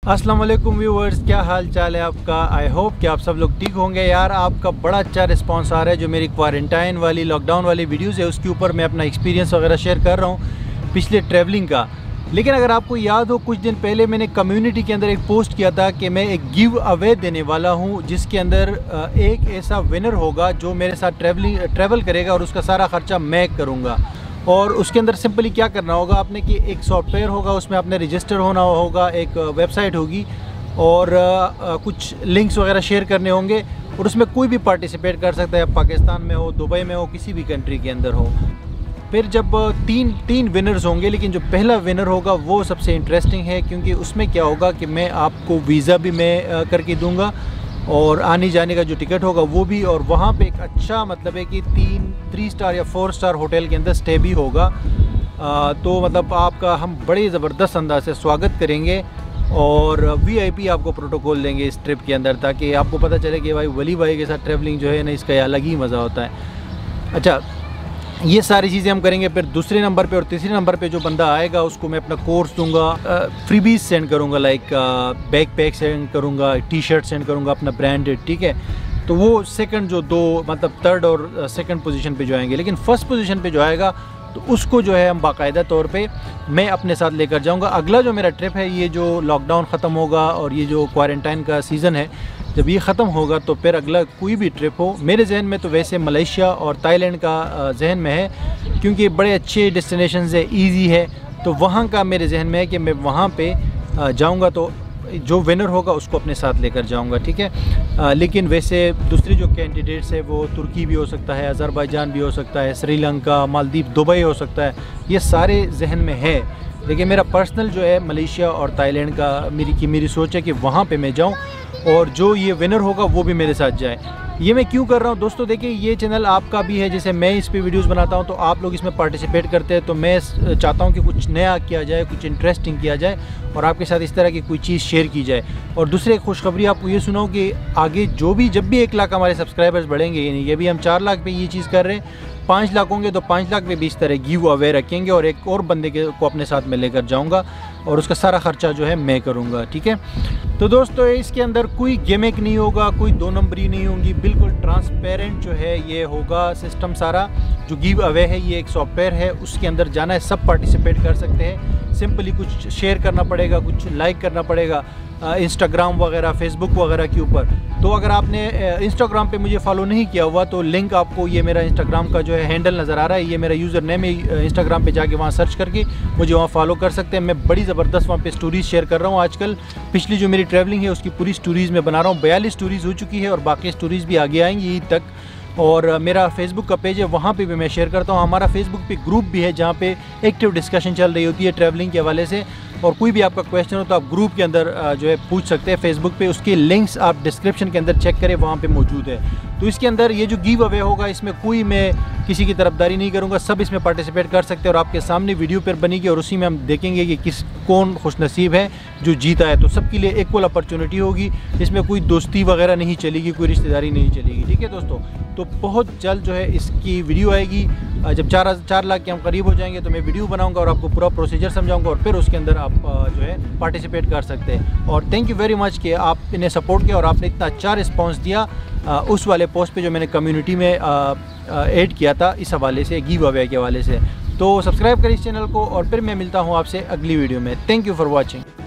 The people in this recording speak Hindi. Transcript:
अस्सलाम वालेकुम व्यूवर्स, क्या हाल चाल है आपका। आई होप कि आप सब लोग ठीक होंगे। यार आपका बड़ा अच्छा रिस्पांस आ रहा है जो मेरी क्वारंटाइन वाली लॉकडाउन वाली वीडियोस है उसके ऊपर मैं अपना एक्सपीरियंस वगैरह शेयर कर रहा हूँ पिछले ट्रैवलिंग का। लेकिन अगर आपको याद हो कुछ दिन पहले मैंने कम्युनिटी के अंदर एक पोस्ट किया था कि मैं एक गिव अवे देने वाला हूँ जिसके अंदर एक ऐसा विनर होगा जो मेरे साथ ट्रैवल करेगा और उसका सारा ख़र्चा मैं करूँगा। और उसके अंदर सिंपली क्या करना होगा आपने कि एक सॉफ्टवेयर होगा, उसमें आपने रजिस्टर होना होगा, एक वेबसाइट होगी और कुछ लिंक्स वगैरह शेयर करने होंगे और उसमें कोई भी पार्टिसिपेट कर सकता है, पाकिस्तान में हो, दुबई में हो, किसी भी कंट्री के अंदर हो। फिर जब तीन विनर्स होंगे, लेकिन जो पहला विनर होगा वो सबसे इंटरेस्टिंग है क्योंकि उसमें क्या होगा कि मैं आपको वीज़ा भी मैं करके दूंगा और आने जाने का जो टिकट होगा वो भी, और वहाँ पे एक अच्छा मतलब है कि 3 स्टार या 4 स्टार होटल के अंदर स्टे भी होगा। तो मतलब आपका हम बड़े ज़बरदस्त अंदाज से स्वागत करेंगे और VIP आपको प्रोटोकॉल देंगे इस ट्रिप के अंदर, ताकि आपको पता चले कि भाई वली भाई के साथ ट्रैवलिंग जो है ना इसका अलग ही मज़ा होता है। अच्छा, ये सारी चीज़ें हम करेंगे। फिर दूसरे नंबर पे और तीसरे नंबर पे जो बंदा आएगा उसको मैं अपना कोर्स दूंगा, फ्रीबीज सेंड करूंगा, लाइक बैक पैक सेंड करूंगा, T-शर्ट सेंड करूंगा अपना ब्रांडेड, ठीक है। तो वो सेकंड जो दो मतलब थर्ड और सेकंड पोजीशन पे जो आएंगे, लेकिन फर्स्ट पोजीशन पे जो आएगा तो उसको जो है हम बाकायदा तौर पे मैं अपने साथ लेकर जाऊंगा। अगला जो मेरा ट्रिप है, ये जो लॉकडाउन ख़त्म होगा और ये जो क्वारंटाइन का सीज़न है जब ये ख़त्म होगा तो फिर अगला कोई भी ट्रिप हो, मेरे जहन में तो वैसे मलेशिया और थाईलैंड का जहन में है क्योंकि बड़े अच्छे डेस्टिनेशंस है, ईजी है। तो वहाँ का मेरे जहन में है कि मैं वहाँ पे जाऊँगा तो जो विनर होगा उसको अपने साथ लेकर जाऊंगा, ठीक है। लेकिन वैसे दूसरे जो कैंडिडेट्स है वो तुर्की भी हो सकता है, अज़रबैजान भी हो सकता है, श्रीलंका, मालदीव, दुबई हो सकता है, ये सारे जहन में है। लेकिन मेरा पर्सनल जो है मलेशिया और थाईलैंड का मेरी सोच है कि वहाँ पे मैं जाऊँ और जो ये विनर होगा वो भी मेरे साथ जाए। ये मैं क्यों कर रहा हूँ दोस्तों, देखिए ये चैनल आपका भी है, जैसे मैं इस पे वीडियोस बनाता हूँ तो आप लोग इसमें पार्टिसिपेट करते हैं, तो मैं चाहता हूँ कि कुछ नया किया जाए, कुछ इंटरेस्टिंग किया जाए और आपके साथ इस तरह की कोई चीज़ शेयर की जाए। और दूसरे खुशखबरी आपको ये सुनाऊँ कि आगे जब भी 1 लाख हमारे सब्सक्राइबर्स बढ़ेंगे, यानी ये भी हम 4 लाख पे ये चीज़ कर रहे हैं, 5 लाख होंगे तो 5 लाख पे भी इस तरह गिव अवे रखेंगे और एक और बंदे को अपने साथ में लेकर जाऊंगा और उसका सारा खर्चा जो है मैं करूंगा, ठीक है। तो दोस्तों इसके अंदर कोई गिमिक नहीं होगा, कोई 2 नंबरी नहीं होंगी, बिल्कुल ट्रांसपेरेंट जो है ये होगा सिस्टम सारा। जो गिव अवे है ये एक सॉफ्टवेयर है, उसके अंदर जाना है, सब पार्टिसिपेट कर सकते हैं। सिंपली कुछ शेयर करना पड़ेगा, कुछ लाइक करना पड़ेगा इंस्टाग्राम वगैरह, फेसबुक वगैरह के ऊपर। तो अगर आपने इंस्टाग्राम पे मुझे फॉलो नहीं किया हुआ तो लिंक आपको ये मेरा इंस्टाग्राम का जो है हैंडल नज़र आ रहा है, ये मेरा यूज़र नेम है। इंस्टाग्राम पे जाके वहाँ सर्च करके मुझे वहाँ फॉलो कर सकते हैं। मैं बड़ी ज़बरदस्त वहाँ पे स्टोरीज़ शेयर कर रहा हूँ आजकल। पिछली जो मेरी ट्रैवलिंग है उसकी पूरी स्टोरीज़ मैं बना रहा हूँ, 42 स्टोरीज़ हो चुकी है और बाकी स्टोरीज़ भी आगे आएंगी ईद तक। और मेरा फेसबुक का पेज है, वहाँ पे भी मैं शेयर करता हूँ। हमारा फेसबुक पे ग्रुप भी है जहाँ पे एक्टिव डिस्कशन चल रही होती है ट्रैवलिंग के हवाले से, और कोई भी आपका क्वेश्चन हो तो आप ग्रुप के अंदर जो है पूछ सकते हैं फेसबुक पे। उसके लिंक्स आप डिस्क्रिप्शन के अंदर चेक करें, वहाँ पे मौजूद है। तो इसके अंदर ये जो गिव अवे होगा इसमें कोई मैं किसी की तरफदारी नहीं करूँगा, सब इसमें पार्टिसिपेट कर सकते हैं और आपके सामने वीडियो पर बनेगी और उसी में हम देखेंगे कि कौन खुशनसीब है जो जीता है। तो सबके लिए इक्वल अपॉर्चुनिटी होगी, इसमें कोई दोस्ती वगैरह नहीं चलेगी, कोई रिश्तेदारी नहीं चलेगी, ठीक है दोस्तों। तो बहुत जल्द जो है इसकी वीडियो आएगी, जब 4 लाख के हम करीब हो जाएंगे तो मैं वीडियो बनाऊंगा और आपको पूरा प्रोसीजर समझाऊंगा और फिर उसके अंदर आप जो है पार्टिसिपेट कर सकते हैं। और थैंक यू वेरी मच कि आपने सपोर्ट किया और आपने इतना अच्छा रिस्पांस दिया उस वाले पोस्ट पे जो मैंने कम्युनिटी में ऐड किया था इस हवाले से, गिव अवे के हवाले से। तो सब्सक्राइब करें इस चैनल को और फिर मैं मिलता हूँ आपसे अगली वीडियो में। Thank you for watching.